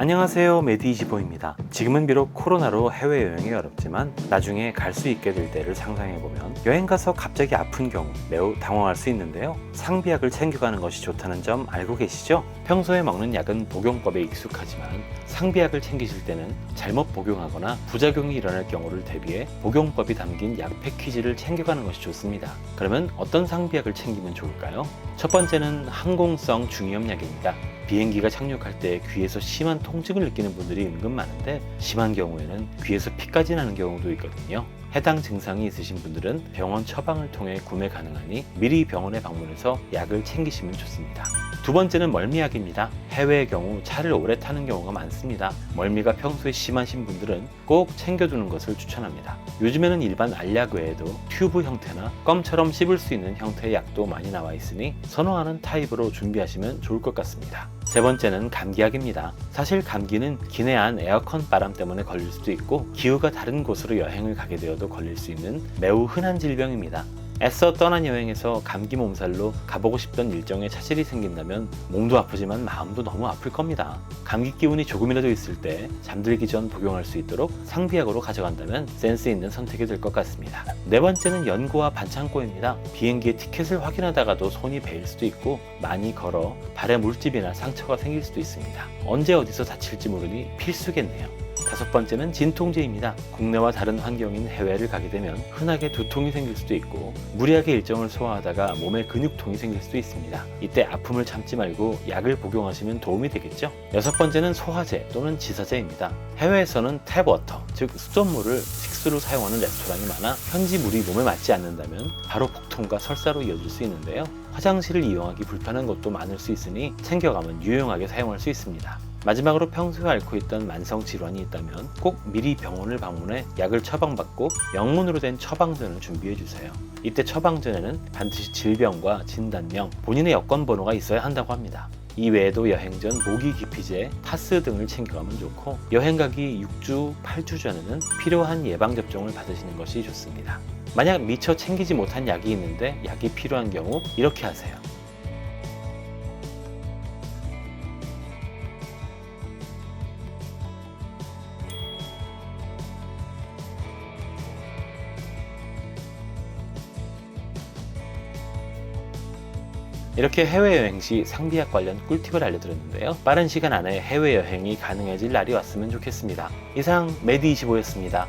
안녕하세요, 메디25입니다. 지금은 비록 코로나로 해외여행이 어렵지만 나중에 갈 수 있게 될 때를 상상해보면 여행 가서 갑자기 아픈 경우 매우 당황할 수 있는데요. 상비약을 챙겨가는 것이 좋다는 점 알고 계시죠? 평소에 먹는 약은 복용법에 익숙하지만 상비약을 챙기실 때는 잘못 복용하거나 부작용이 일어날 경우를 대비해 복용법이 담긴 약 패키지를 챙겨가는 것이 좋습니다. 그러면 어떤 상비약을 챙기면 좋을까요? 첫 번째는 항공성 중이염약입니다. 비행기가 착륙할 때 귀에서 심한 통증을 느끼는 분들이 은근 많은데 심한 경우에는 귀에서 피까지 나는 경우도 있거든요. 해당 증상이 있으신 분들은 병원 처방을 통해 구매 가능하니 미리 병원에 방문해서 약을 챙기시면 좋습니다. 두 번째는 멀미약입니다. 해외의 경우 차를 오래 타는 경우가 많습니다. 멀미가 평소에 심하신 분들은 꼭 챙겨두는 것을 추천합니다. 요즘에는 일반 알약 외에도 튜브 형태나 껌처럼 씹을 수 있는 형태의 약도 많이 나와 있으니 선호하는 타입으로 준비하시면 좋을 것 같습니다. 세 번째는 감기약입니다. 사실 감기는 기내 안 에어컨 바람 때문에 걸릴 수도 있고 기후가 다른 곳으로 여행을 가게 되어도 걸릴 수 있는 매우 흔한 질병입니다. 애써 떠난 여행에서 감기 몸살로 가보고 싶던 일정에 차질이 생긴다면 몸도 아프지만 마음도 너무 아플 겁니다. 감기 기운이 조금이라도 있을 때 잠들기 전 복용할 수 있도록 상비약으로 가져간다면 센스 있는 선택이 될 것 같습니다. 네 번째는 연고와 반창고입니다. 비행기의 티켓을 확인하다가도 손이 베일 수도 있고 많이 걸어 발에 물집이나 상처가 생길 수도 있습니다. 언제 어디서 다칠지 모르니 필수겠네요. 다섯 번째는 진통제입니다. 국내와 다른 환경인 해외를 가게 되면 흔하게 두통이 생길 수도 있고 무리하게 일정을 소화하다가 몸에 근육통이 생길 수도 있습니다. 이때 아픔을 참지 말고 약을 복용하시면 도움이 되겠죠. 여섯 번째는 소화제 또는 지사제입니다. 해외에서는 탭워터, 즉 수돗물을 식수로 사용하는 레스토랑이 많아 현지 물이 몸에 맞지 않는다면 바로 복통과 설사로 이어질 수 있는데요. 화장실을 이용하기 불편한 곳도 많을 수 있으니 챙겨가면 유용하게 사용할 수 있습니다. 마지막으로 평소에 앓고 있던 만성 질환이 있다면 꼭 미리 병원을 방문해 약을 처방받고 영문으로 된 처방전을 준비해 주세요. 이때 처방전에는 반드시 질병과 진단명, 본인의 여권 번호가 있어야 한다고 합니다. 이 외에도 여행 전 모기 기피제, 타스 등을 챙겨가면 좋고 여행 가기 6주, 8주 전에는 필요한 예방접종을 받으시는 것이 좋습니다. 만약 미처 챙기지 못한 약이 있는데 약이 필요한 경우 이렇게 하세요. 이렇게 해외여행 시 상비약 관련 꿀팁을 알려드렸는데요. 빠른 시간 안에 해외여행이 가능해질 날이 왔으면 좋겠습니다. 이상 메디25였습니다.